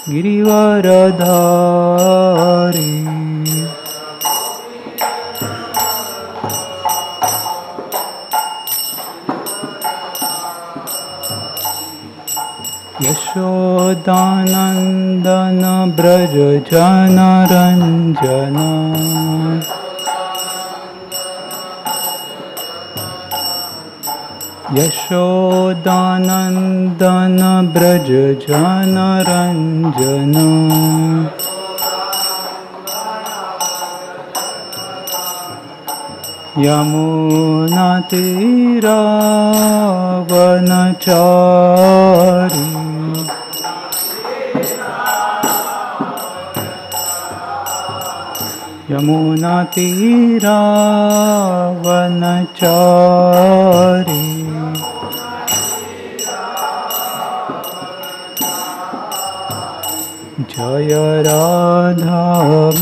गिरिवरधारी यशोदानंदन ब्रज जन रंजन यशोदानंदन ब्रज जन रंजन यमुना तीरावनचारी यमुना तीरावनचारी जय राधा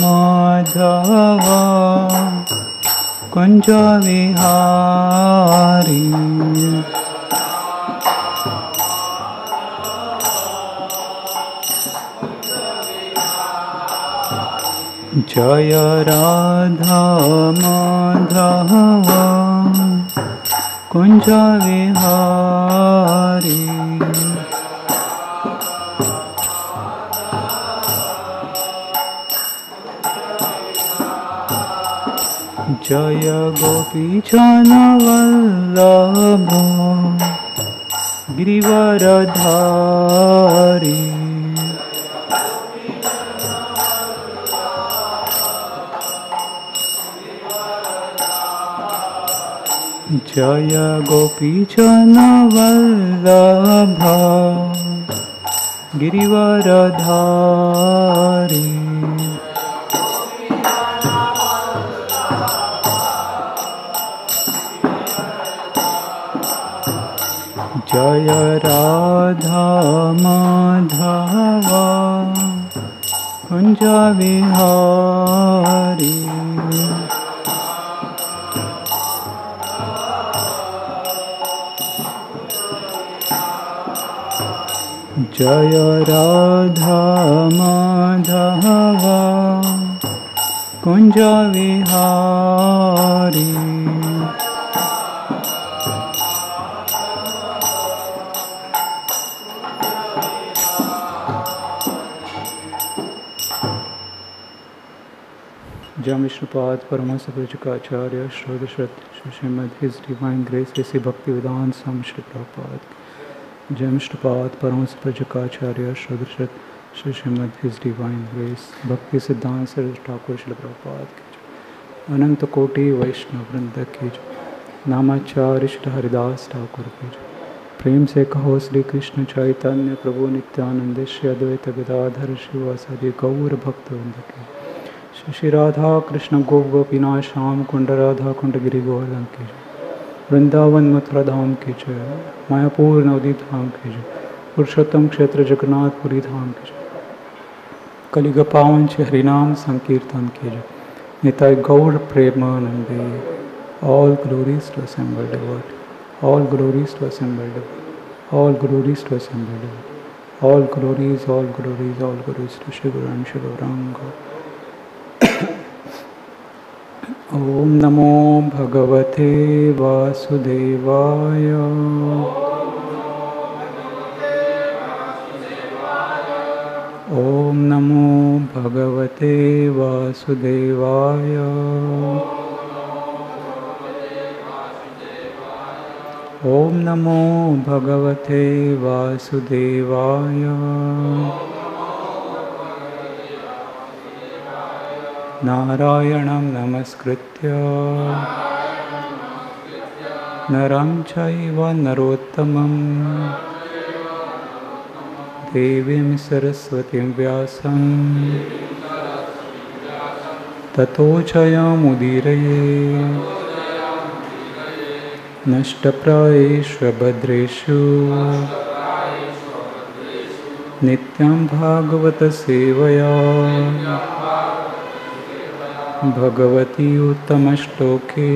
माधव कुंज विहारी जय राधा माधव कुंज विहारी जय गोपीजन वल्लभ गिरिवरधारी जय गोपीजन वल्लभ गिरिवरधारी जय राधा माधव कुंज विहारी जय राधा माधव कुंज विहारी जय विष्णुपाद परमहंस प्रभुकाचार्य श्रोत Srimad his divine grace Shri Bhakti Vedanta स्वामी श्री प्रभुपाद जय विष्णुपाद परमहंस प्रभुकाचार्य श्रोत श्रीमद हिज डिवाइन ग्रेस भक्ति सिद्धांत सरस्वती ठाकुर श्री प्रभुपाद की अनंत कोटि वैष्णव वृंद की नामाचार्य श्री हरिदास ठाकुर की प्रेम से कहो श्री कृष्ण चैतन्य प्रभु नित्यानंद श्री अद्वैत गदाधर शिवासादि गौर भक्त वृंद की श्री राधा कृष्ण गोपीनाथ श्याम कुंड राधा कुंड गिरि गोवर्धन की जय वृंदावन मथुरा धाम की जय मायापुर नवदीप धाम की जय पुरुषोत्तम क्षेत्र जगन्नाथपुरी धाम की जय कलिग पावन श्री हरिनाम संकीर्तन की जय निताय गौर प्रेमानंदे all glories to assembled devotee all glories to assembled all glories to assembled all glories to Shri Guru and Shri Gaurang. ओम नमो भगवते वासुदेवाय ओम नमो भगवते वासुदेवाय ओम नमो भगवते वासुदेवाय नारायणं नमस्कृत्य नरं चैव नरोत्तमं देवीं सरस्वतीं व्यासं ततो जयमुदीरये नष्टप्रायेषु भद्रेषु नित्यं भागवत सेवया Bhagwati उत्तमश्लोके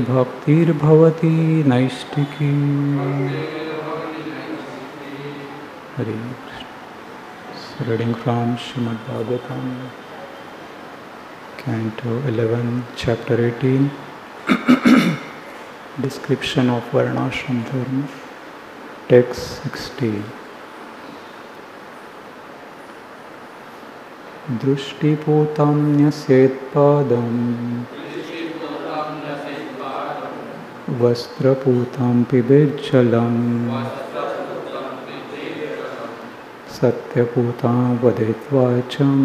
भक्तिर्भवति नैष्टिकी Hari Krishna. Reading from Srimad Bhagavatam, Canto 11, Chapter 18, Description of Varnashram Dharma, Text 16. Drushtiputam nyasetpadam Vastraputam pibejjalam Satyaputam vadetvacham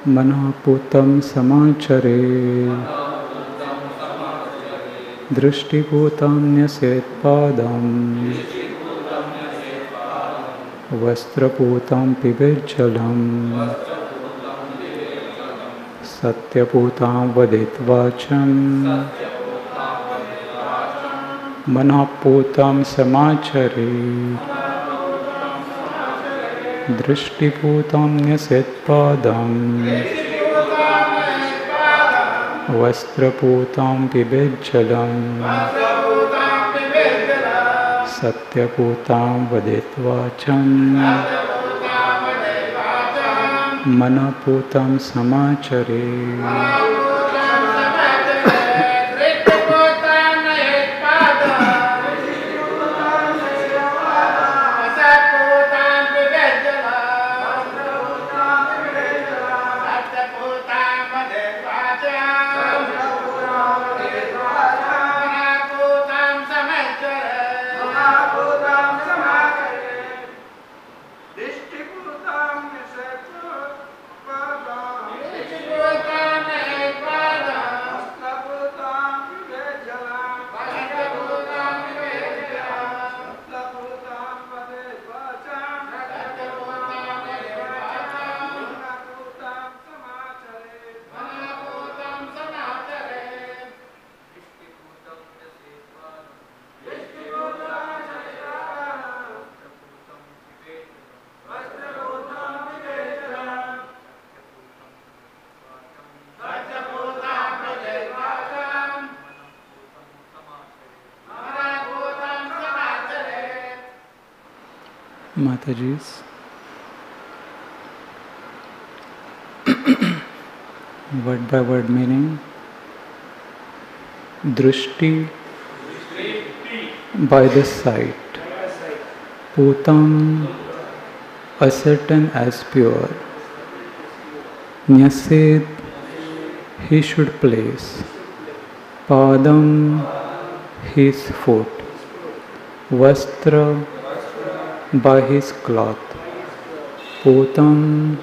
Manaputam samachare Drushtiputam nyasetpadam Vastraputam pibejjalam Satyaputam vadetvacham Manaputam samachare Drishtiputam nyasetpadam Vastraputam pibejjalam Satyaputam vadetvacham Manaputam samachare Matajis, word by word meaning. Drushti, by the sight. Putam, ascertain as pure. Nyaset, he should place. Padam, his foot. Vastra, by his cloth. Putam,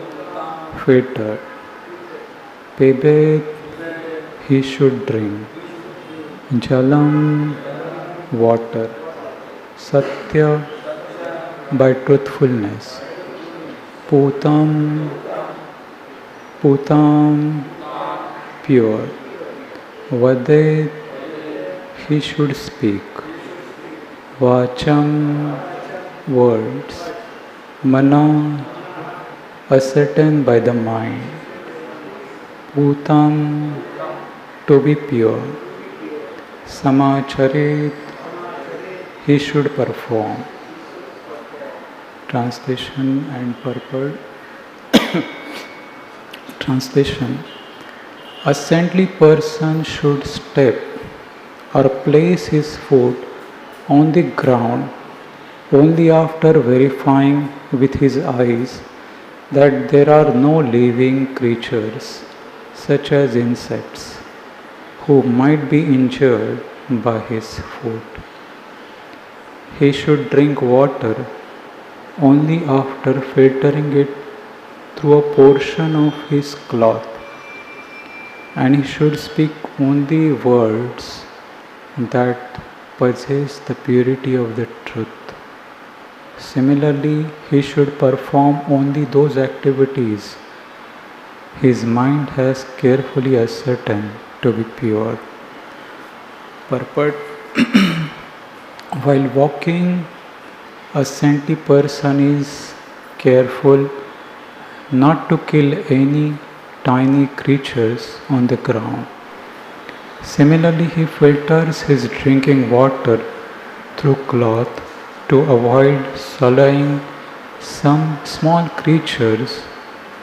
fetter. Pibet, he should drink. Jalam, water. Satya, by truthfulness. Putam, pure. Vadet, he should speak. Vacham, words. Mana, ascertained by the mind. Putam, to be pure. Samacharit, he should perform. Translation and purport. Translation. A saintly person should step or place his foot on the ground only after verifying with his eyes that there are no living creatures, such as insects, who might be injured by his foot. He should drink water only after filtering it through a portion of his cloth, and he should speak only words that possess the purity of the truth. Similarly, he should perform only those activities his mind has carefully ascertained to be pure. Purport. While walking, a saintly person is careful not to kill any tiny creatures on the ground. Similarly, he filters his drinking water through cloth to avoid swallowing some small creatures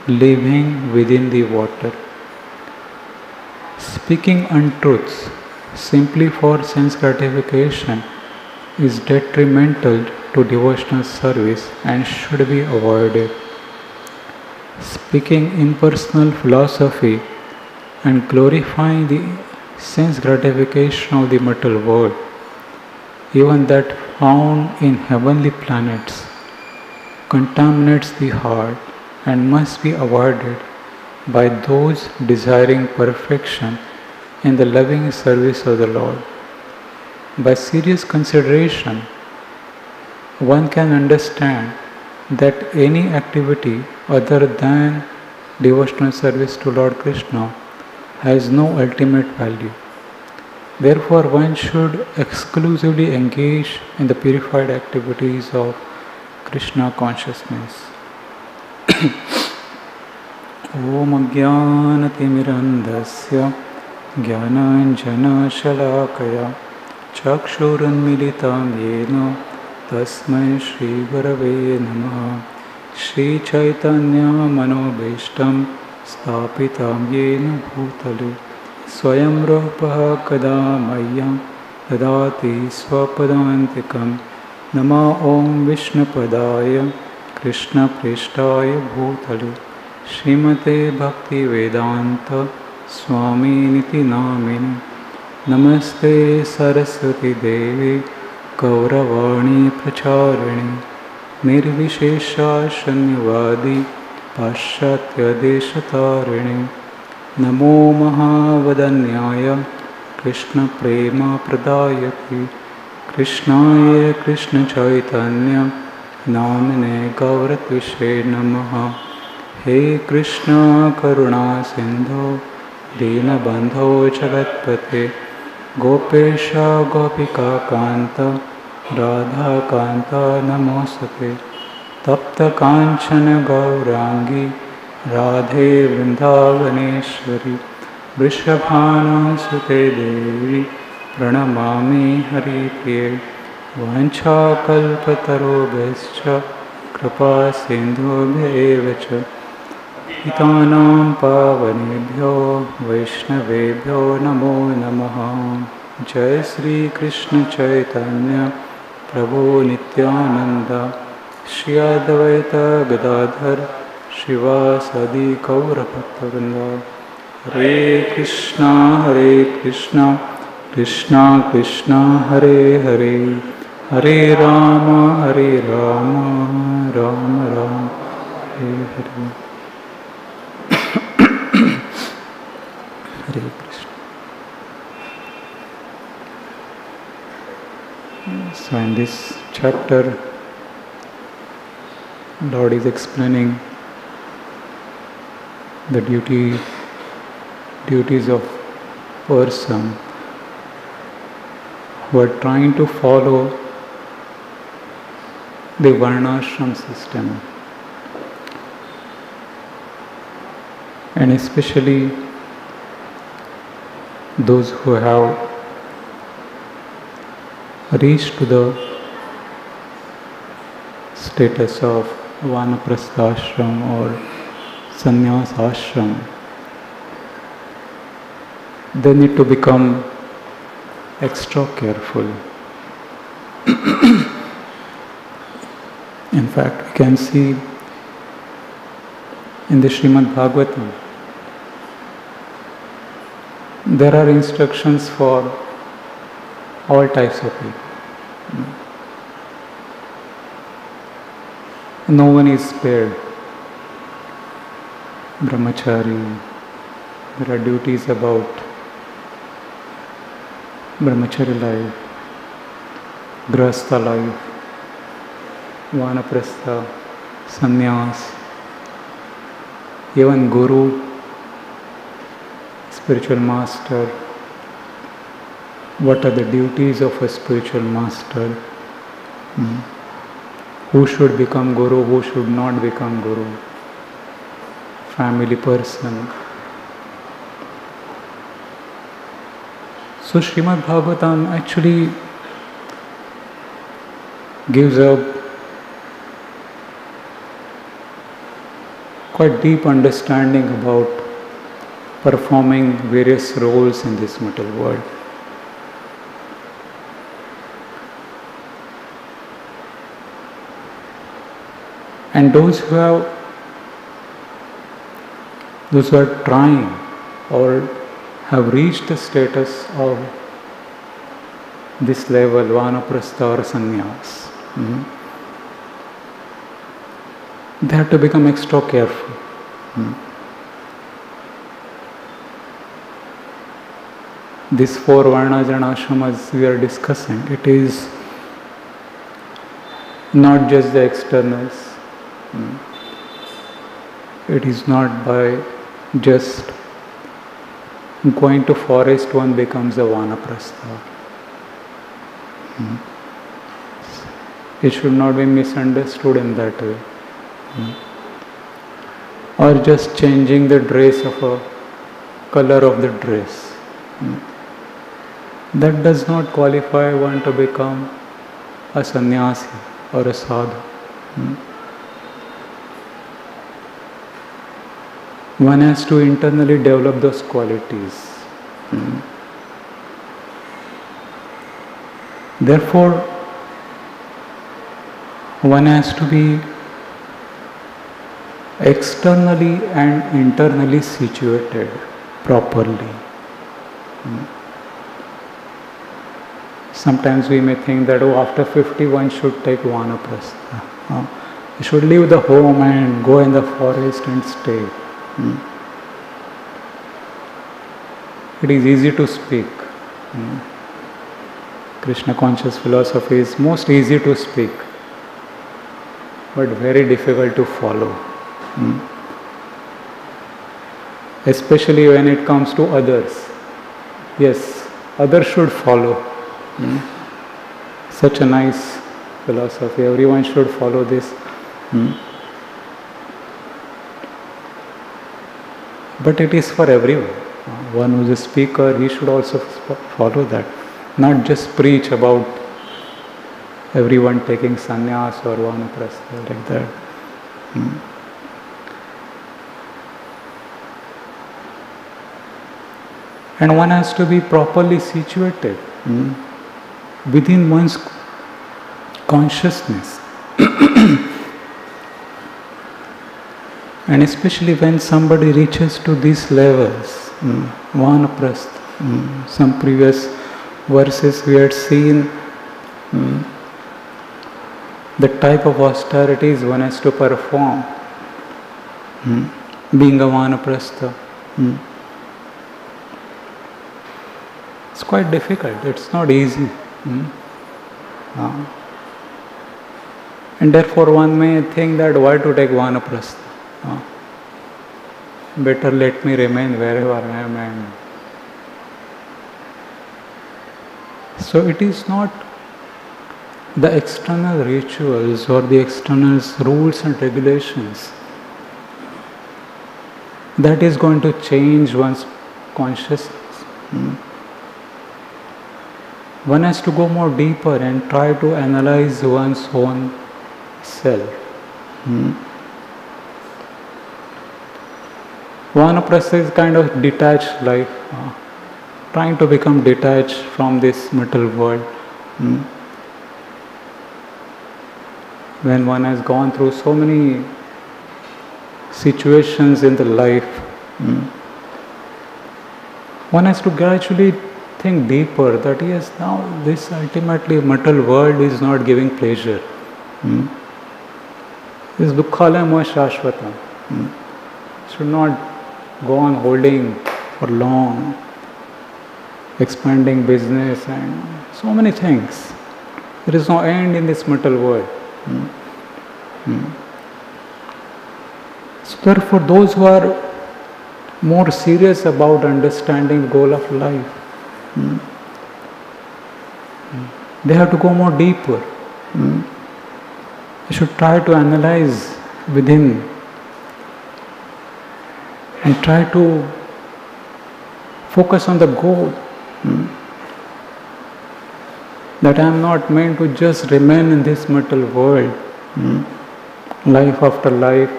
living within the water. Speaking untruths simply for sense gratification is detrimental to devotional service and should be avoided. Speaking impersonal philosophy and glorifying the sense gratification of the material world, even that found in heavenly planets, contaminates the heart and must be avoided by those desiring perfection in the loving service of the Lord. By serious consideration, one can understand that any activity other than devotional service to Lord Krishna has no ultimate value. Therefore, one should exclusively engage in the purified activities of Krishna consciousness. Om Ajnanatimirandasya Jnananjana Shalakaya Chakshurunmilitam Yena Tasmai Shri Gurave Namaha Shri Chaitanya Manobhishtam Stapitam Yena Bhutale Swayam Rupaha Kada Mayyam Dadati Swapadantikam Nama Om Vishnupadaya Krishna Prishtaya Bhutale Srimate Bhakti Vedanta Swami Niti Namini Namaste Saraswati Devi Gauravani Pracharini Nirvishesha Shanyavadi Paschatya Deshatarini Namo Mahavadanyaya Krishna Prema Pradayati Krishnaya Krishna Chaitanya Namine Gauratvishe Namaha He Krishna Karuna Sindhu Dinabandho Jagatpate Gopesha Gopika Kanta Radha Kanta Namosate Tapta Kanchana Gaurangi Radhe Vrindavaneshwari Vrishabhana Sute Devi Pranamami Haripriye Vancha Kalpatarobhascha Kripa Sindhubhya Evacha Hitanam Pavanebhyo Vaishnavebhyo Namo Namaha Jai Sri Krishna Chaitanya Prabhu Nityananda Shri Advaita Gadadhar Shivasadi Kaura Bhaktavrinda Hare Krishna Krishna Krishna Hare Hare Hare Rama Rama Rama Hare Hare Hare Krishna. So in this chapter, Lord is explaining the duties of person who are trying to follow the Varnashram system, and especially those who have reached to the status of Vanaprastha ashram or Sannyas ashram. They need to become extra careful. In fact, we can see in the Srimad Bhagavatam, there are instructions for all types of people. No one is spared. Brahmachari, there are duties about Brahmachari life, Grahastha life, Vanaprastha, Sannyas, even Guru, spiritual master. What are the duties of a spiritual master? Who should become Guru, who should not become Guru? Family person. So Srimad Bhagavatam actually gives a quite deep understanding about performing various roles in this material world. And those who are trying or have reached the status of this level, vanaprastha or sannyas, they have to become extra careful. These 4 varnas and ashramas we are discussing, it is not just the externals. It is not by just going to forest one becomes a vanaprastha. It should not be misunderstood in that way. Or just changing the dress of a color of the dress. That does not qualify one to become a sannyasi or a sadhu. One has to internally develop those qualities. Therefore, one has to be externally and internally situated properly. Sometimes we may think that after 50 one should take vanaprastha. You should leave the home and go in the forest and stay. It is easy to speak. Krishna conscious philosophy is most easy to speak, but very difficult to follow. Especially when it comes to others. Yes, others should follow. Such a nice philosophy. Everyone should follow this. But it is for everyone. One who is a speaker, he should also follow that. Not just preach about everyone taking sannyas or vanaprastha like that. And one has to be properly situated within one's consciousness. And especially when somebody reaches to these levels, vanaprastha, some previous verses we had seen the type of austerities one has to perform, being a vanaprastha. It's quite difficult, it's not easy. And therefore one may think that why to take vanaprastha? Better let me remain wherever I am. And so it is not the external rituals or the external rules and regulations that is going to change one's consciousness. One has to go more deeper and try to analyze one's own self. Vanaprastha is kind of detached life, trying to become detached from this material world. When one has gone through so many situations in the life, one has to gradually think deeper that yes, now this ultimately material world is not giving pleasure. This dukkhalayam shashvatam. Should not go on holding for long, expanding business and so many things. There is no end in this material world. So therefore those who are more serious about understanding the goal of life, they have to go more deeper. They should try to analyze within and try to focus on the goal. that I am not meant to just remain in this material world, life after life,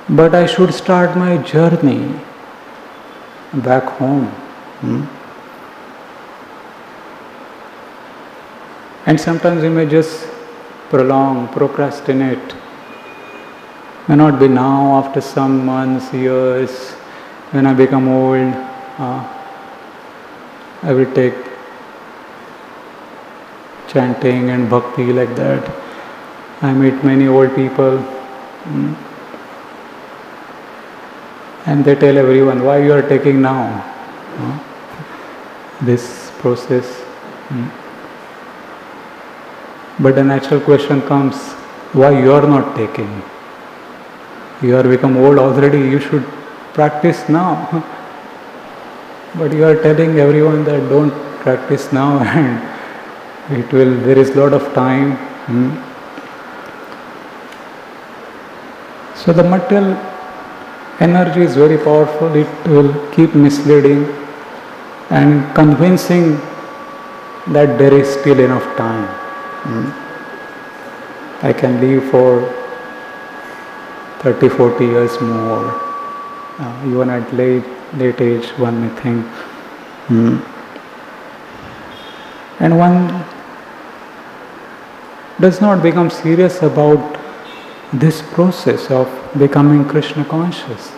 but I should start my journey back home. And sometimes we may just procrastinate. May not be now, after some months, years, when I become old, I will take chanting and bhakti like that. I meet many old people, and they tell everyone, why you are taking now this process. But the natural question comes, why you are not taking? You are become old already, you should practice now. But you are telling everyone that don't practice now, and there is a lot of time. So the material energy is very powerful. It will keep misleading and convincing that there is still enough time. I can live for 30, 40 years more. Even at late age, one may think. And one does not become serious about this process of becoming Krishna conscious.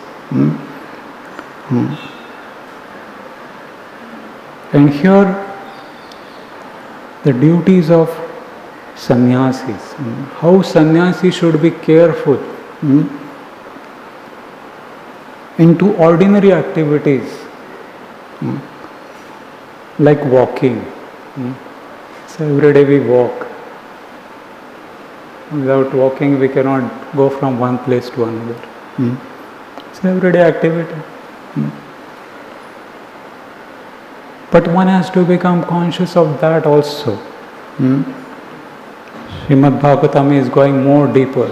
And here, the duties of sannyasis, how sannyasi should be careful into ordinary activities like walking. So every day we walk. Without walking we cannot go from one place to another. It's an everyday activity. But one has to become conscious of that also. Srimad Bhagavatam is going more deeper.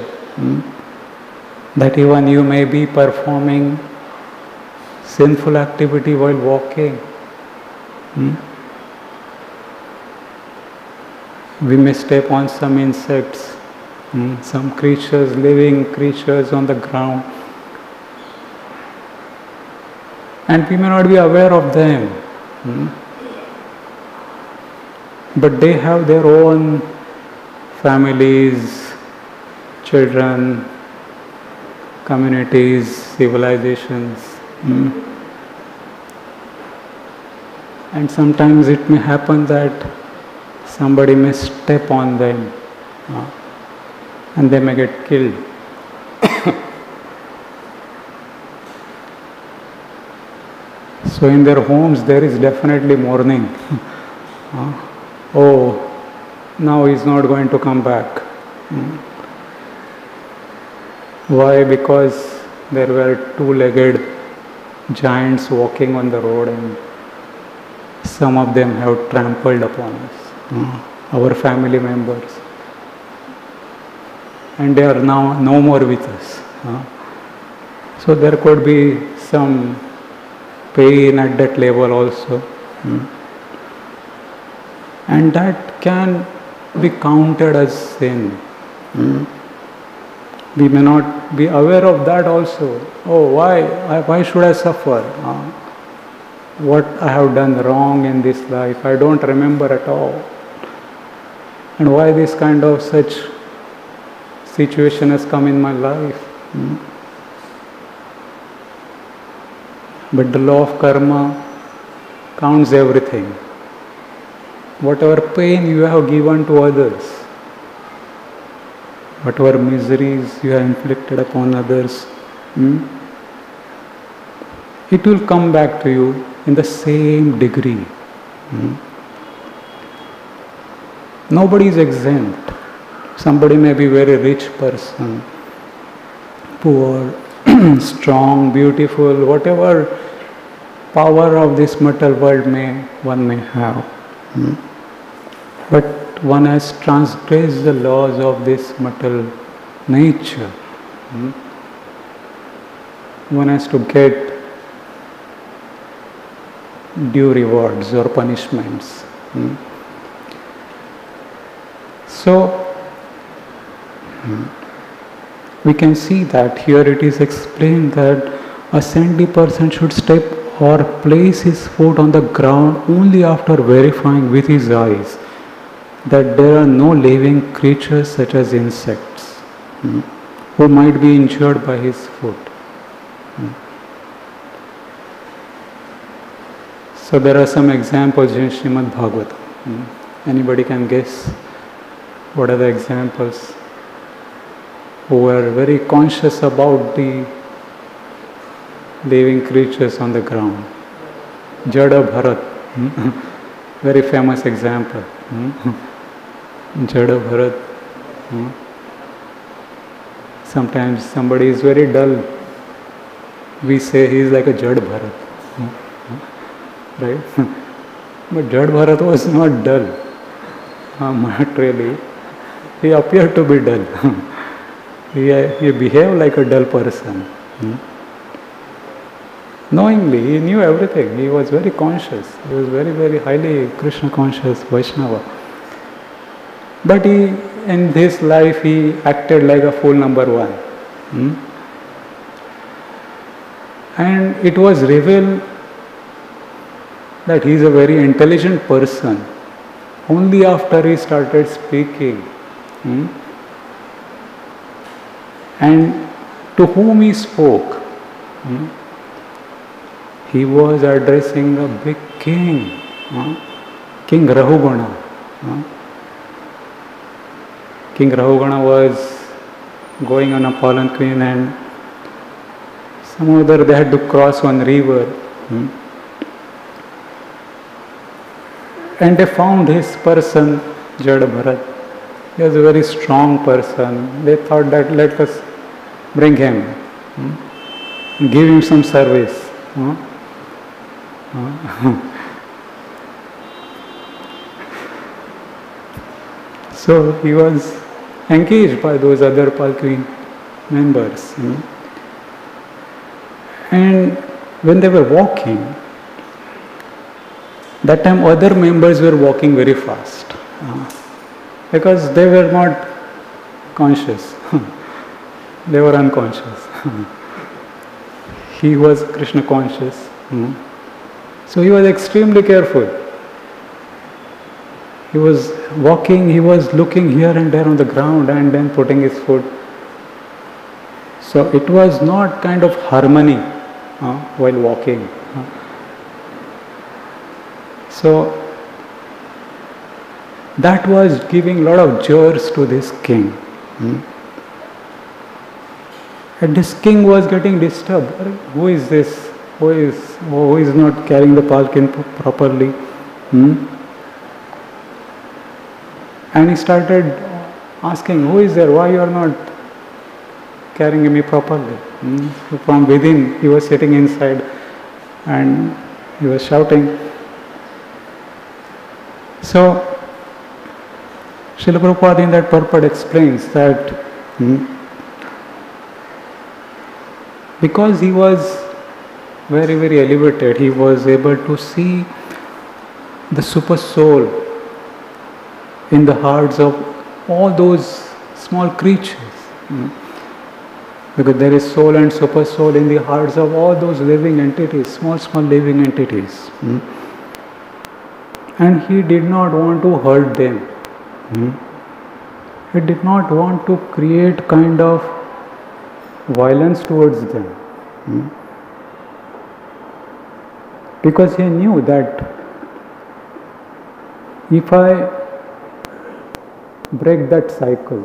That even you may be performing sinful activity while walking. We may step on some insects, some creatures, living creatures on the ground, and we may not be aware of them. But they have their own families, children, communities, civilizations. And sometimes it may happen that somebody may step on them and they may get killed. So in their homes there is definitely mourning. Oh, now he is not going to come back. Why? Because there were two-legged giants walking on the road, and some of them have trampled upon us, our family members. And they are now no more with us. So there could be some pain at that level also. And that can be counted as sin. We may not be aware of that also. Oh, why should I suffer? What I have done wrong in this life, I don't remember at all. And why this kind of such situation has come in my life. But the law of karma counts everything. Whatever pain you have given to others, whatever miseries you have inflicted upon others, it will come back to you in the same degree. Nobody is exempt. Somebody may be very rich person, poor, strong, beautiful, whatever power of this material world one may have. But one has transgressed the laws of this material nature. One has to get due rewards or punishments. So, we can see that here it is explained that a saintly person should step or place his foot on the ground only after verifying with his eyes that there are no living creatures such as insects who might be injured by his foot. So there are some examples in Srimad Bhagavatam. Anybody can guess what are the examples? Who were very conscious about the living creatures on the ground. Jada Bharat, very famous example. Jada Bharat. Sometimes somebody is very dull. We say he is like a Jad Bharat. Right? But Jad Bharat was not dull. Not really. He appeared to be dull. He behaved like a dull person. Knowingly, he knew everything. He was very conscious. He was very, very highly Krishna conscious Vaishnava. But in this life, he acted like a fool number one. And it was revealed that he is a very intelligent person only after he started speaking. And to whom he spoke, he was addressing a big king, King Rahugana. King Rahugana was going on a palanquin and some other they had to cross one river. And they found his person, Jada Bharat. He was a very strong person. They thought that let us bring him, give him some service. So he was engaged by those other palanquin members. And when they were walking, that time other members were walking very fast because they were not conscious. They were unconscious. He was Krishna conscious. So he was extremely careful. He was walking, he was looking here and there on the ground and then putting his foot. So it was not kind of harmony while walking. So that was giving a lot of jars to this king. And this king was getting disturbed. Who is this? Who is not carrying the palanquin properly? And he started asking, who is there? Why you are not carrying me properly? So from within, he was sitting inside and he was shouting. So Srila Prabhupada in that purport explains that because he was very, very elevated, he was able to see the super soul in the hearts of all those small creatures. Because there is soul and super soul in the hearts of all those living entities, small living entities. And he did not want to hurt them. He did not want to create kind of violence towards them. Because he knew that if I break that cycle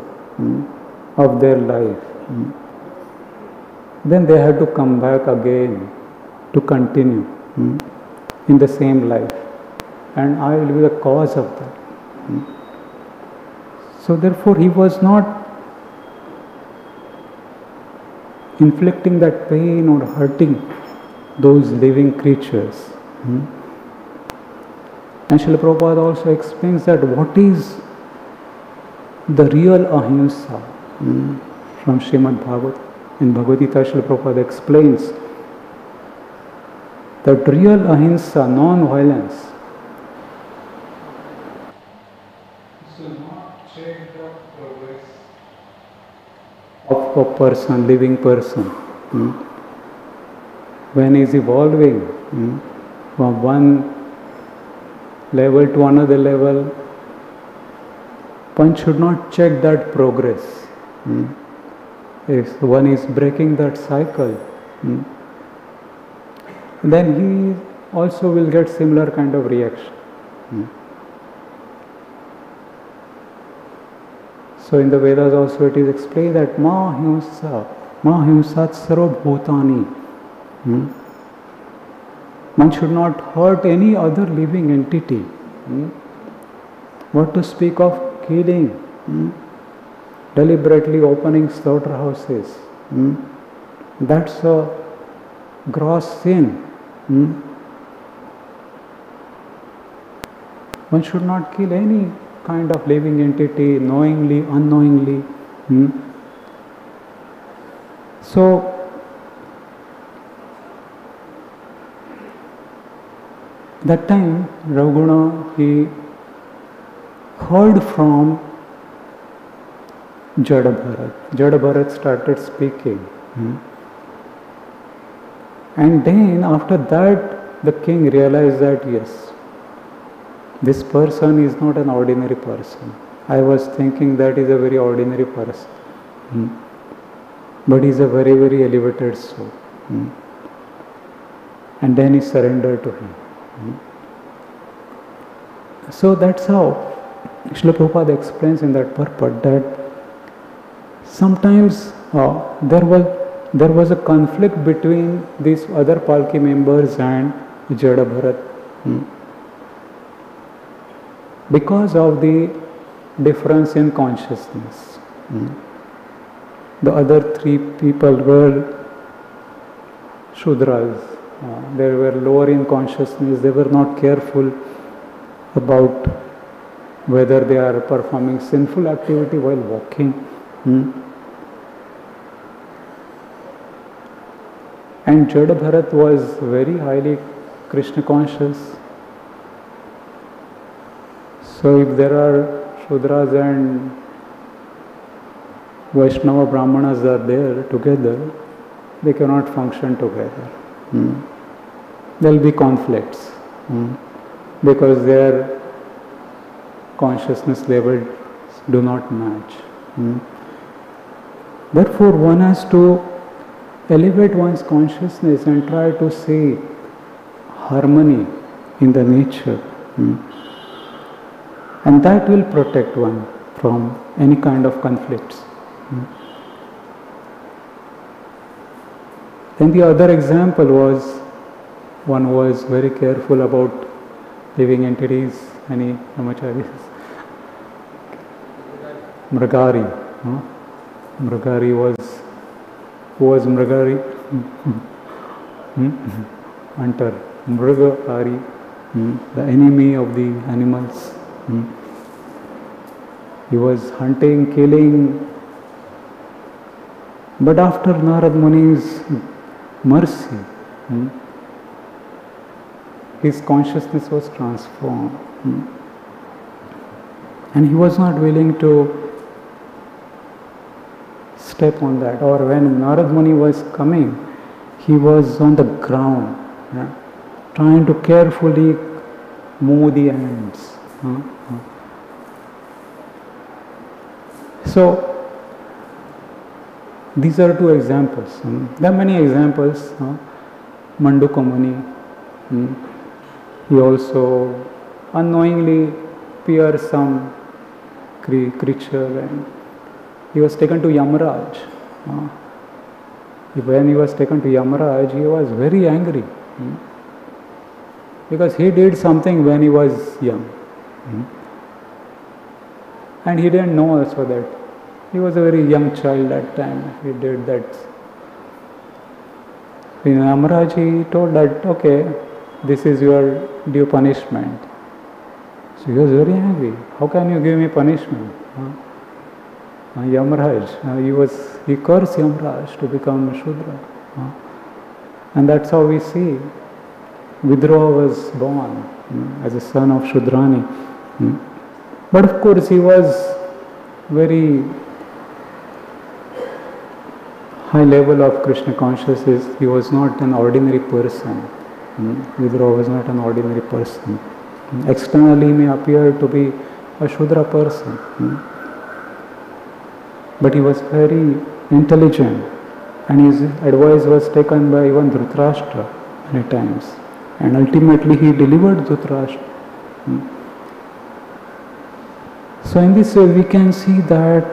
of their life, then they have to come back again to continue in the same life. And I will be the cause of that. So therefore he was not inflicting that pain or hurting those living creatures. And Srila Prabhupada also explains that what is the real ahimsa from Srimad Bhagavatam. In Bhagavad Gita, Srila Prabhupada explains That real ahimsa, non-violence, should not check the progress of a person, living person. When he is evolving from one level to another level, one should not check that progress. If one is breaking that cycle, then he also will get similar kind of reaction. So in the Vedas also it is explained that ma ahimsa sarva bhutani. One should not hurt any other living entity. What to speak of killing, deliberately opening slaughterhouses. That's a gross sin. One should not kill any kind of living entity, knowingly, unknowingly. So, that time Ravguna, he heard from Jada Bharat started speaking. And then after that, the king realized that yes, this person is not an ordinary person. I was thinking that is a very ordinary person. But he is a very, very elevated soul. And then he surrendered to him. So that's how Srila Prabhupada explains in that purport that sometimes there was a conflict between these other Palki members and Jada Bharat because of the difference in consciousness. The other three people were Shudras. They were lower in consciousness. They were not careful about whether they are performing sinful activity while walking. And Jada Bharat was very highly Krishna conscious. So if there are Shudras and Vaishnava Brahmanas are there together, they cannot function together. There will be conflicts because their consciousness levels do not match. Therefore, one has to elevate one's consciousness and try to see harmony in the nature. And that will protect one from any kind of conflicts. Then the other example was, one was very careful about living entities, any brahmacharis. Mragari. Mragari was, who was Mragari? Hunter. Mragari, the enemy of the animals. He was hunting, killing. But after Narad Muni's mercy, his consciousness was transformed. And he was not willing to step on that. Or when Narad Muni was coming, he was on the ground, trying to carefully move the ants. So, these are two examples. There are many examples. Manduka Muni, he also unknowingly pierced some creature and he was taken to Yamaraj. When he was taken to Yamaraj, he was very angry because he did something when he was young. And he didn't know also that. He was a very young child that time. He did that. In Yamaraj, he told that, okay, this is your due punishment. So he was very angry. How can you give me punishment? Yamaraj, he cursed Yamaraj to become a Shudra. And that's how we see Vidroha was born as a son of Shudrani. But of course he was very high level of Krishna consciousness. He was not an ordinary person. Vidroha was not an ordinary person. Externally he may appear to be a Shudra person. But he was very intelligent, and his advice was taken by even Dhritarashtra many times. And ultimately he delivered Dhritarashtra. So in this way we can see that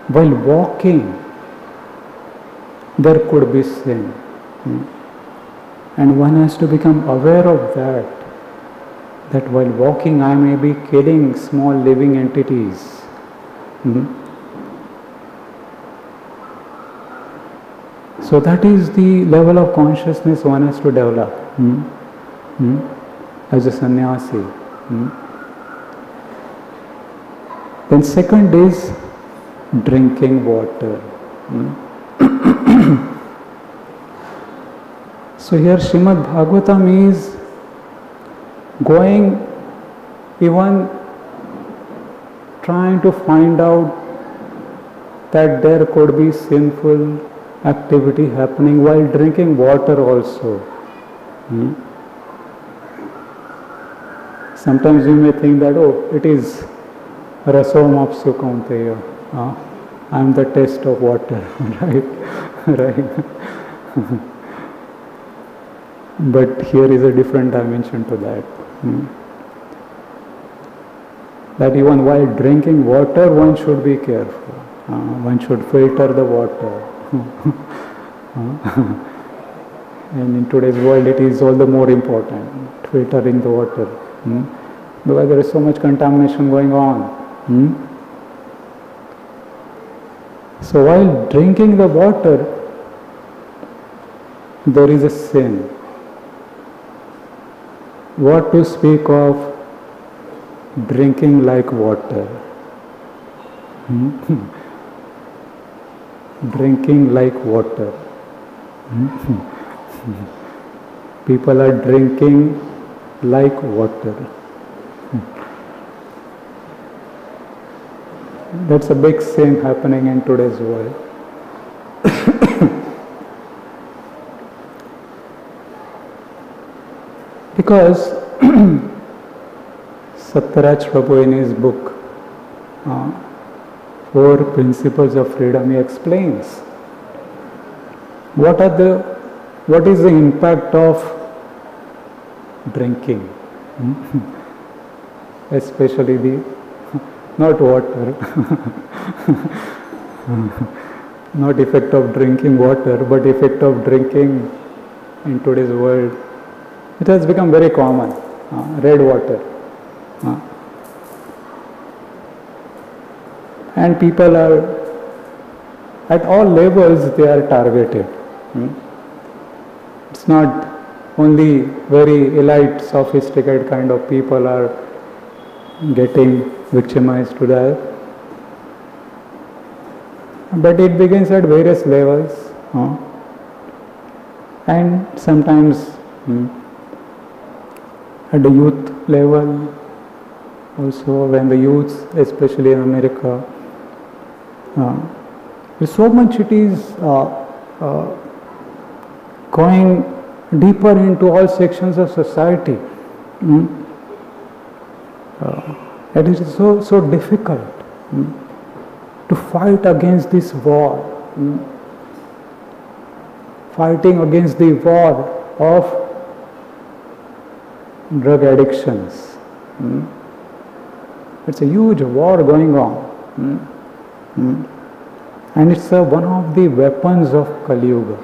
while walking there could be sin. And one has to become aware of that while walking I may be killing small living entities. So that is the level of consciousness one has to develop as a sannyasi. Then second is drinking water. So here Srimad Bhagavatam is going, even trying to find out that there could be sinful activity happening while drinking water also. Sometimes you may think that, oh, it is rasam apsu kaunteya. I am the taste of water, right? But here is a different dimension to that. That even while drinking water, one should be careful. One should filter the water. And in today's world, it is all the more important, filtering the water. Because there is so much contamination going on. So while drinking the water, there is a sin. What to speak of drinking like water? Drinking like water. People are drinking like water. That's a big sin happening in today's world. Because Sankirtan Prabhu in his book, 4 Principles of Freedom, he explains what is the impact of drinking, especially not water, not effect of drinking water, but effect of drinking in today's world. It has become very common, red water. And people are, at all levels they are targeted. It's not only very elite, sophisticated kind of people are getting victimized to that. But it begins at various levels. And sometimes at the youth level also, when the youths, especially in America, so much it is going deeper into all sections of society. It is so difficult to fight against this war, fighting against the war of drug addictions. It's a huge war going on. And it's one of the weapons of Kali Yuga.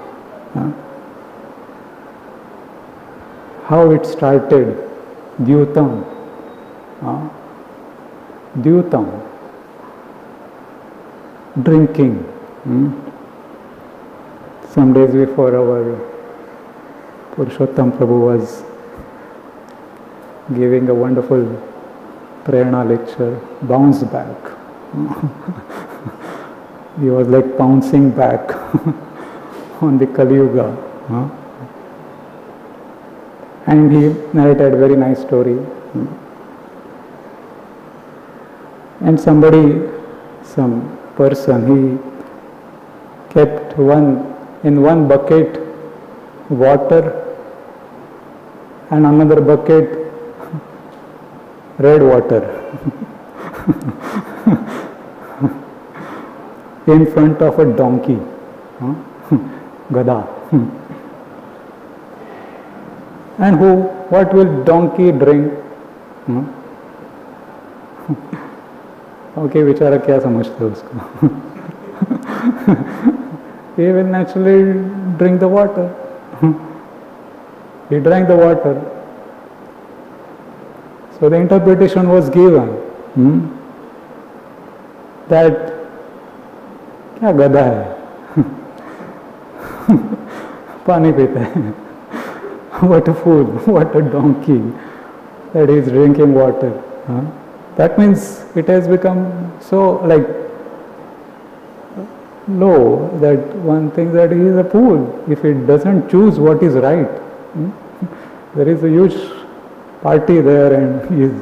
How it started, Dyutam. Drinking. Some days before our Purushottam Prabhu was giving a wonderful Prerna lecture, bounce back. He was like bouncing back on the Kali Yuga. And he narrated a very nice story. And some person, he kept in one bucket water and another bucket red water in front of a donkey, Gada. And what will donkey drink? Okay, बेचारा क्या समझते हो उसको? He will naturally drink the water. He drank the water. So the interpretation was given that क्या गधा है? पानी पीता है. What a fool! What a donkey! That he is drinking water. That means it has become so low that one thinks that he is a fool if he doesn't choose what is right. There is a huge party there and he is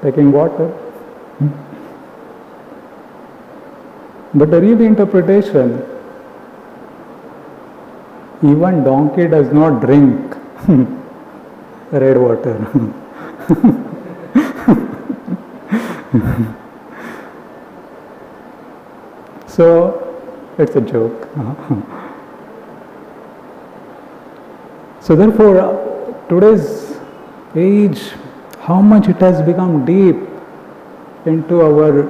taking water. But the real interpretation, even donkey does not drink red water. So it's a joke. So therefore, today's age, how much it has become deep into our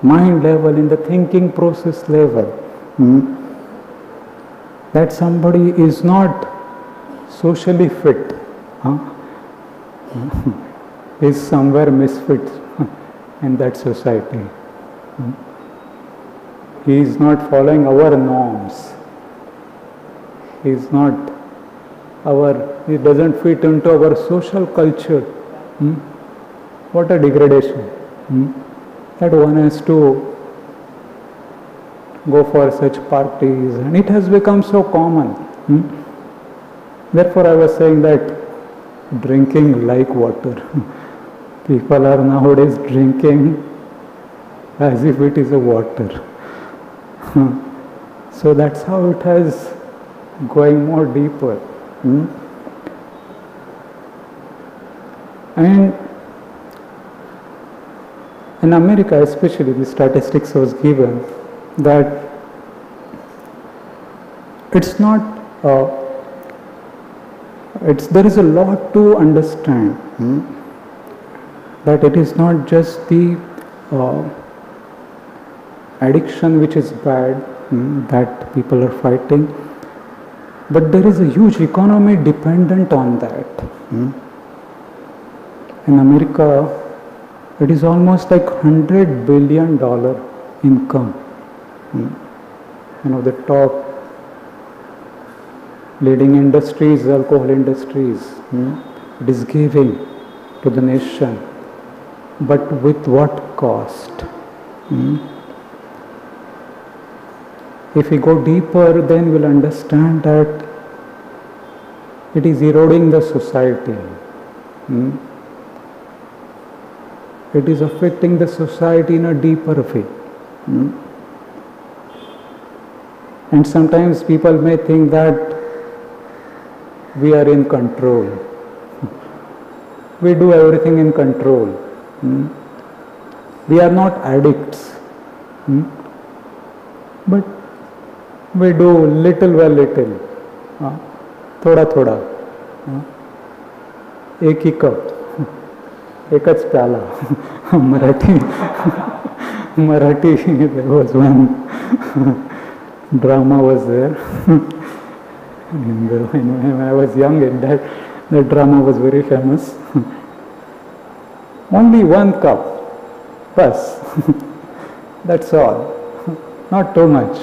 mind level, in the thinking process level, that somebody is not socially fit, is somewhere misfit in that society. He is not following our norms. He doesn't fit into our social culture. What a degradation. That one has to go for such parties, and it has become so common. Therefore I was saying that drinking like water. People are nowadays drinking as if it is a water. So that's how it has going more deeper. And in America especially, the statistics was given that it's not, there is a lot to understand. That it is not just the addiction which is bad, that people are fighting, but there is a huge economy dependent on that. In America, it is almost like $100 billion income. The top leading industries, alcohol industries, it is giving to the nation. But with what cost? If we go deeper, then we'll understand that it is eroding the society. It is affecting the society in a deeper way. And sometimes people may think that we are in control. We do everything in control. We are not addicts. But we do little by little. Thoda thoda. एक ही cup, एकच प्याला. Marathi, there was one drama was there. When I was young, that drama was very famous. Only one cup, bas. That's all. Not too much.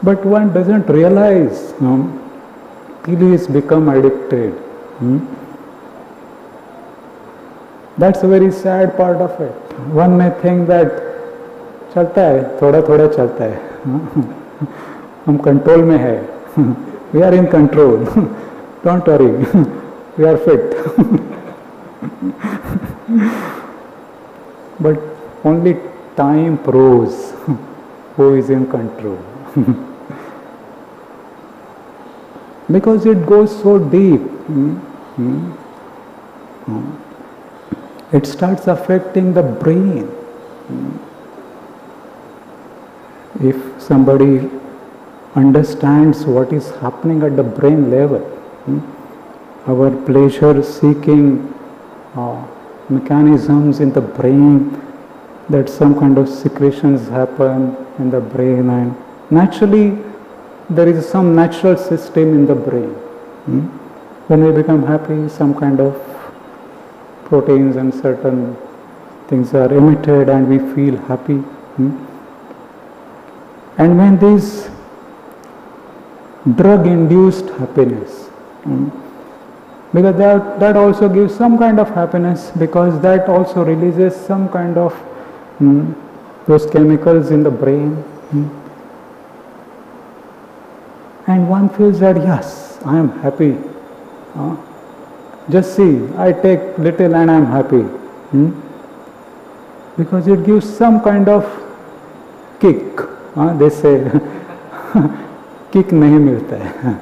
But one doesn't realize till he has become addicted. That's a very sad part of it. One may think that chalta hai, thoda thoda chalta hai. हम control में है. We are in control. Don't worry. We are fit. But only time proves who is in control. Because it goes so deep. It starts affecting the brain. If somebody understands what is happening at the brain level, our pleasure seeking mechanisms in the brain, that some kind of secretions happen in the brain, and naturally there is some natural system in the brain. When we become happy, some kind of proteins and certain things are emitted and we feel happy. And when this drug-induced happiness, because that also gives some kind of happiness, because that also releases some kind of those chemicals in the brain, and one feels that yes, I am happy. Just see, I take little and I am happy, because it gives some kind of kick. They say kick नहीं मिलता है,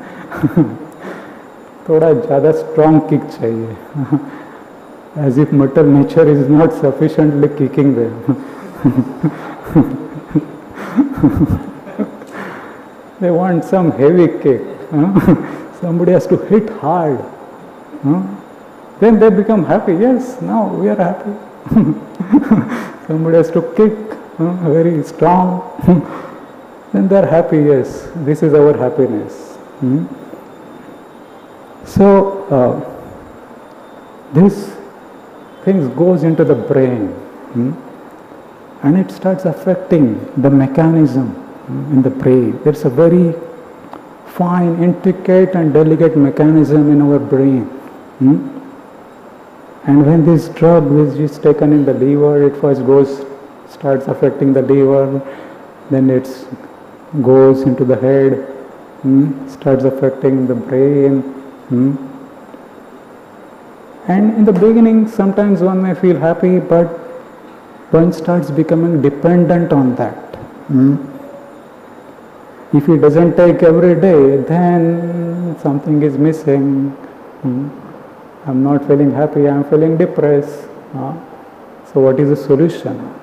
थोड़ा ज़्यादा strong kick चाहिए. As if Mother Nature is not sufficiently kicking them. They want some heavy kick. Somebody has to hit hard. Then they become happy. Yes, now we are happy. Somebody has to kick very strong. Then they are happy. Yes, this is our happiness. So this things goes into the brain, and it starts affecting the mechanism in the brain. There's a very fine, intricate and delicate mechanism in our brain. And when this drug which is taken in the liver, it first starts affecting the liver, then it goes into the head, starts affecting the brain. And in the beginning, sometimes one may feel happy, but one starts becoming dependent on that. If he doesn't take every day, then something is missing. I'm not feeling happy, I'm feeling depressed. So what is the solution?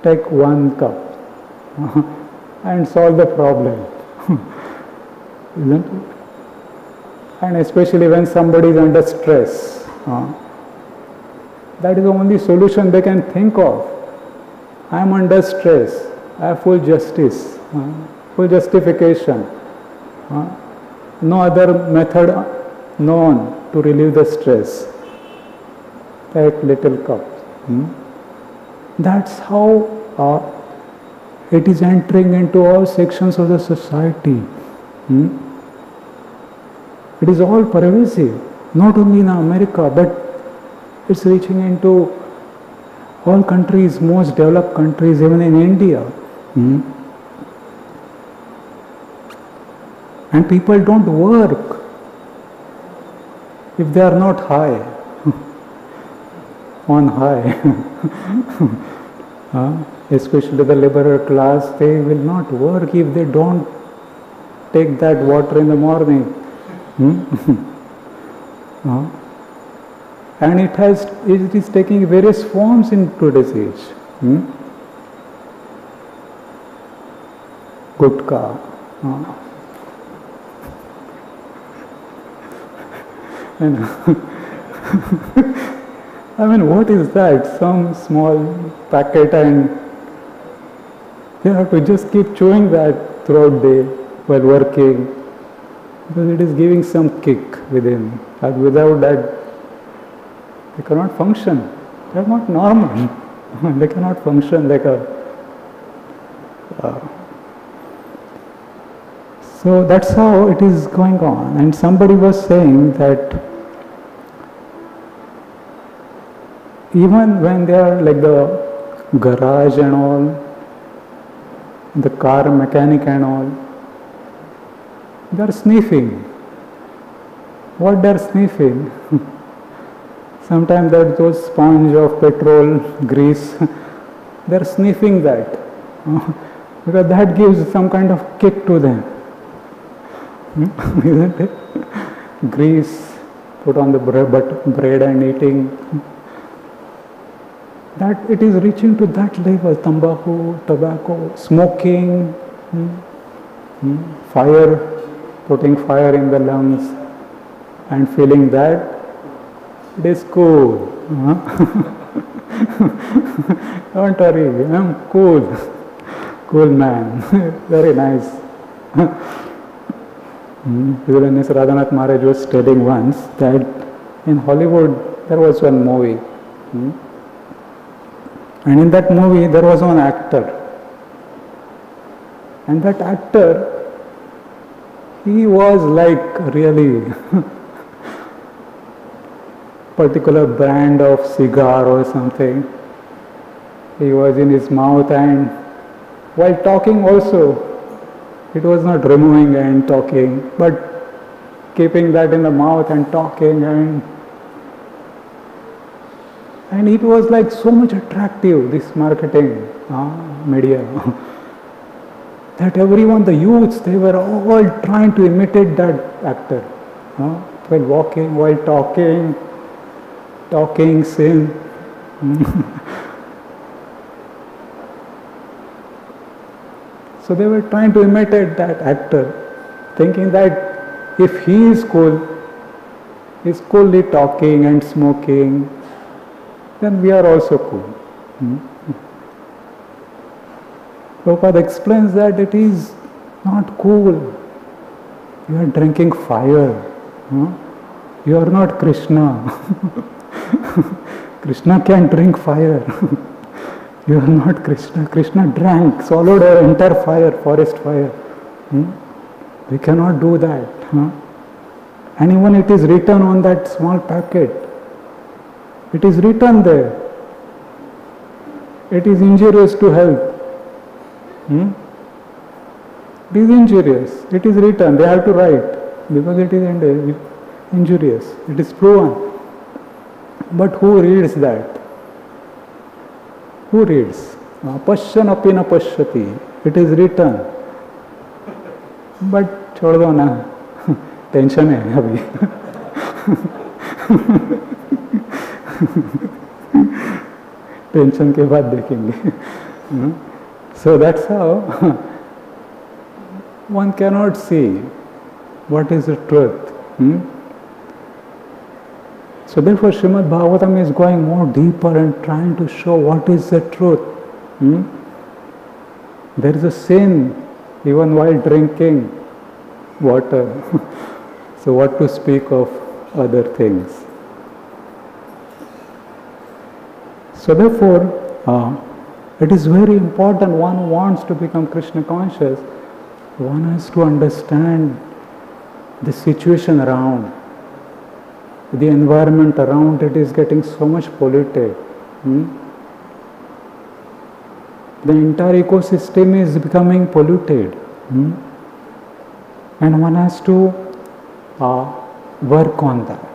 Take 1 cup and solve the problem. Isn't it? And especially when somebody is under stress, that is the only solution they can think of. I am under stress, I have full justice, full justification. No other method known to relieve the stress. Take little cup. That's how it is entering into all sections of the society. It is all pervasive, not only in America, but it's reaching into all countries, most developed countries, even in India. And people don't work if they are not high, on high. Especially the liberal class, they will not work if they don't take that water in the morning. And it is taking various forms in today's age. Gutka. I mean, what is that? Some small packet, and you have to just keep chewing that throughout the day while working, because it is giving some kick within. And without that, they cannot function. They are not normal. They cannot function like a... So that's how it is going on. And somebody was saying that even when they are like the garage and all, the car mechanic and all, They are sniffing. What they are sniffing? Sometimes that those sponge of petrol, grease, they are sniffing that. Because that gives some kind of kick to them. Isn't it? Grease put on the bread and eating. That it is reaching to that level. Tobacco, smoking, fire, putting fire in the lungs and feeling that it is cool. Don't worry, I'm cool. Cool man. Very nice. His Radhanath Maharaj was telling once that in Hollywood there was one movie. And in that movie there was one actor. And that actor, he was like really particular brand of cigar or something. He was in his mouth, and while talking also, it was not removing and talking, but keeping that in the mouth and talking, and it was like so much attractive, this marketing media, that everyone, the youths, they were all trying to imitate that actor, while walking, while talking, sing. So they were trying to imitate that actor, thinking that if he is cool, he's coolly talking and smoking, then we are also cool. Prabhupada explains that it is not cool. You are drinking fire. You are not Krishna. Krishna can drink fire. You are not Krishna. Krishna drank, swallowed our entire fire, forest fire. We cannot do that. And even it is written on that small packet. It is written there. It is injurious to health. It is injurious. It is written. They have to write because it is injurious. It is proven. But who reads that? Who reads? Pashyan api na pashyati. It is written. But छोड़ दो ना, tension है अभी. Tension के बाद देखेंगे. So that's how one cannot see what is the truth. So therefore Srimad Bhagavatam is going more deeper and trying to show what is the truth. There is a sin even while drinking water. So what to speak of other things. So therefore it is very important, one who wants to become Krishna conscious, one has to understand the situation around. The environment around it is getting so much polluted. The entire ecosystem is becoming polluted. And one has to work on that.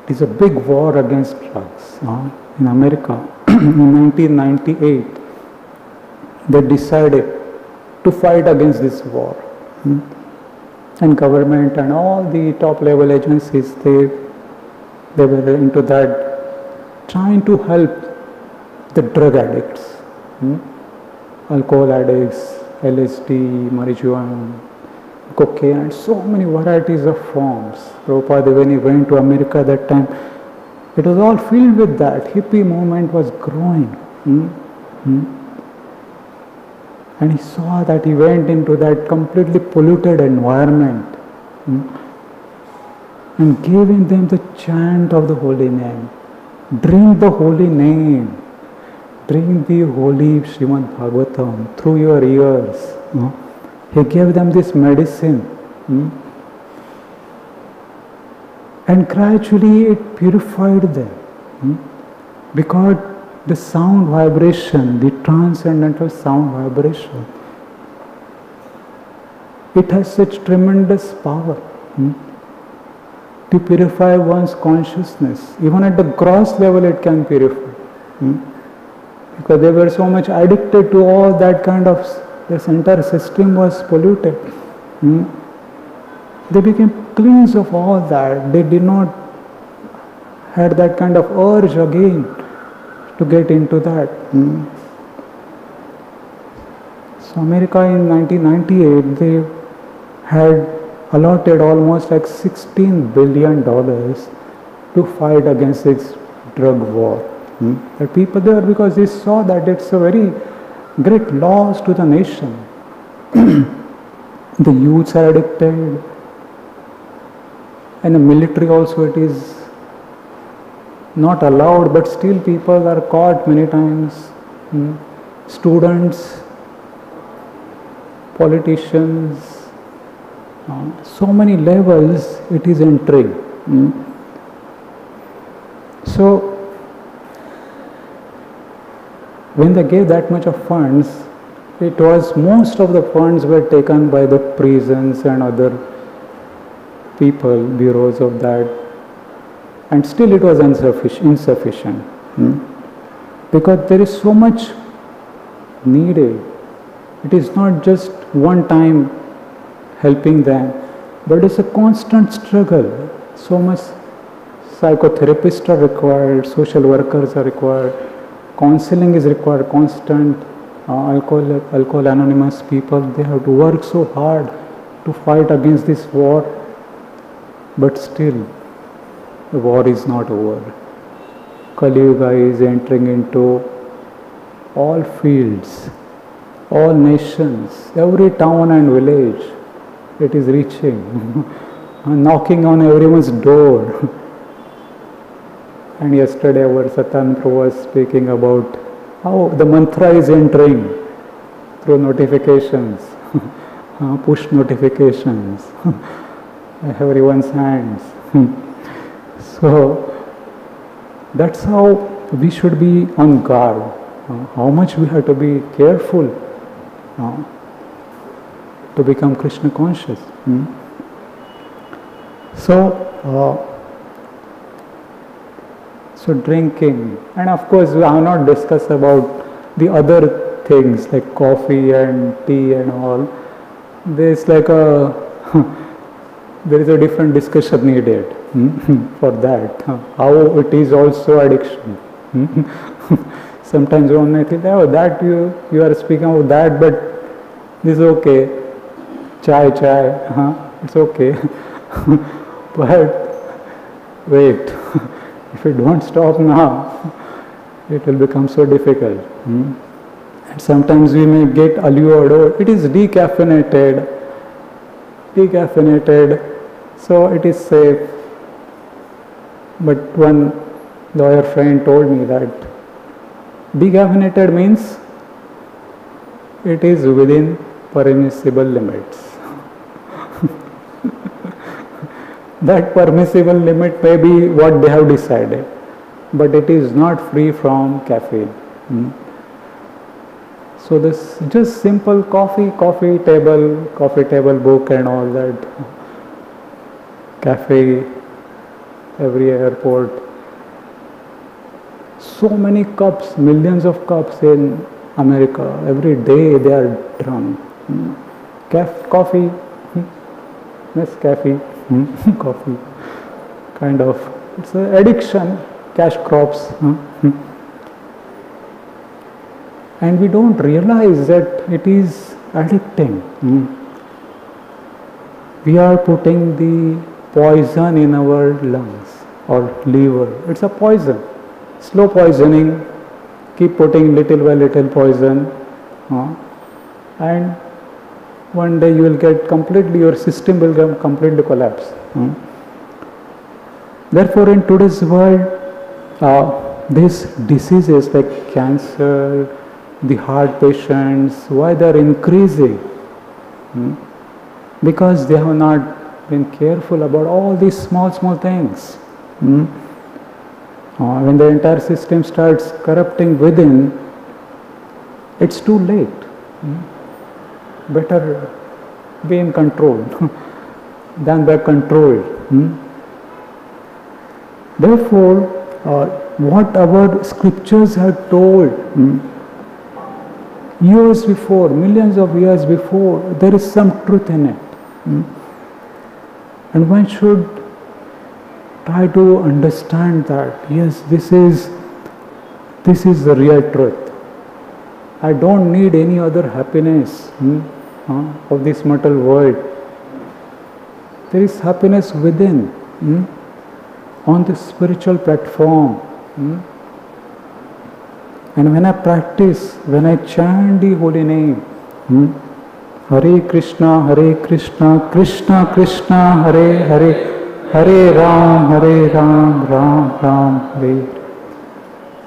It is a big war against drugs. In America, in 1998, they decided to fight against this war. And government and all the top level agencies, they were into that, trying to help the drug addicts, alcohol addicts, LSD, marijuana, cocaine, and so many varieties of forms. Prabhupada, when he went to America that time, it was all filled with that. Hippie movement was growing. And he saw that, he went into that completely polluted environment and gave them the chant of the holy name. Drink the holy name. Drink the holy Srimad Bhagavatam through your ears. He gave them this medicine. And gradually it purified them. Because the sound vibration, the transcendental sound vibration, It has such tremendous power to purify one's consciousness. Even at the gross level it can purify. Because they were so much addicted to all that kind of, this entire system was polluted. They became cleansed of all that. They did not had that kind of urge again to get into that. So America in 1998, they had allotted almost like $16 billion to fight against this drug war. The people there, because they saw that it's a very great loss to the nation. The youths are addicted, and the military also, it is not allowed, but still people are caught many times. Students, politicians, so many levels it is entering. So when they gave that much of funds, it was, most of the funds were taken by the prisons and other people, bureaus of that, and still it was insufficient. Because there is so much needed. It is not just one time helping them, but it's a constant struggle. So much psychotherapists are required, social workers are required, counseling is required, constant. Alcohol Anonymous people, they have to work so hard to fight against this war, but still the war is not over. Kali Yuga is entering into all fields, all nations, every town and village. It is reaching, knocking on everyone's door. And yesterday our Sankirtan Prabhu was speaking about how the mantra is entering through notifications, push notifications, everyone's hands. So that's how we should be on guard, how much we have to be careful to become Krishna conscious. So drinking, and of course we have not discussed about the other things like coffee and tea and all. There is like a there is a different discussion needed for that. How it is also addiction. Sometimes one may think, oh, that you are speaking about that, but this is okay. Chai, it's okay. But wait. If you don't stop now, it will become so difficult. And sometimes we may get allured, oh, it is decaffeinated, so it is safe. But one lawyer friend told me that decaffeinated means it is within permissible limits. That permissible limit may be what they have decided, but it is not free from caffeine. So this just simple coffee table book and all that. Cafe, every airport. So many cups, millions of cups in America. Every day they are drunk. Coffee, Nescafe. Coffee, kind of, it's an addiction, cash crops, and we don't realize that it is addicting. We are putting the poison in our lungs or liver. It's a poison, slow poisoning. Keep putting little by little poison, and one day you will get completely, your system will completely collapse. Therefore, in today's world, these diseases like cancer, the heart patients, why they are increasing? Because they have not been careful about all these small things. When the entire system starts corrupting within, it's too late. Better be in control than we're controlled. Therefore, what our scriptures have told years before, millions of years before, there is some truth in it. And one should try to understand that, yes, this is the real truth. I don't need any other happiness of this material world. There is happiness within, on the spiritual platform. And when I practice, when I chant the holy name, Hare Krishna, Krishna Krishna, Hare Hare, Hare Ram, Ram Ram, Hare.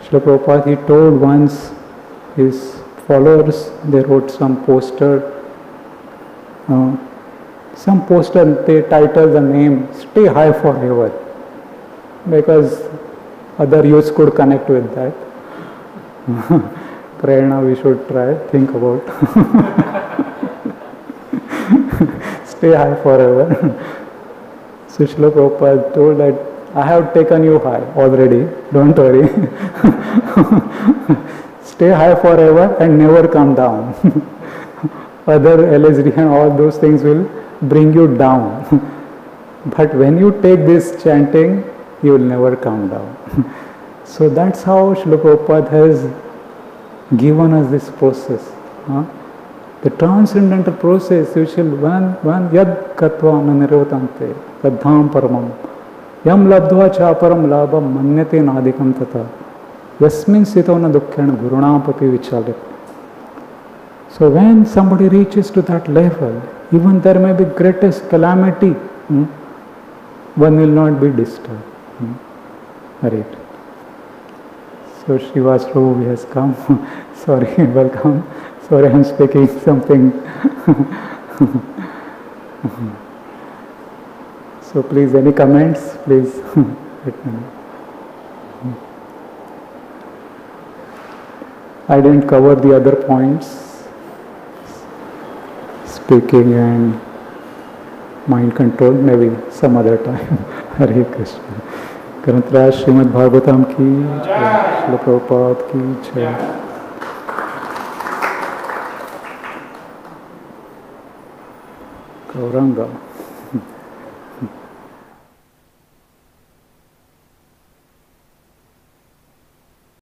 Srila Prabhupada, he told once his followers, they wrote some poster, they titled the name, Stay High Forever, because other youths could connect with that. Prerna, we should try, think about. Stay high forever. So Srila Prabhupada told that, I have taken you high already, don't worry. Stay high forever and never come down. Other LSD and all those things will bring you down. But when you take this chanting, you will never come down. So that's how Srila Prabhupada has given us this process. The transcendental process, which will one yad katva nirvatante tadham paramam yam labdva chaparam labam manyate nadikam tata yasmin sitona dukkhena gurunapapi vichalit. So when somebody reaches to that level, even there may be greatest calamity, one will not be disturbed. Right. So Srivas Prabhu has come. Sorry, welcome. Sorry, I'm speaking something. So please, any comments? Please let me know. I didn't cover the other points, speaking and mind control, maybe some other time. Hare Krishna. ग्रंथराज Shrimad Bhagavatam की जय, श्रील प्रभुपाद की जय। गौरंगा।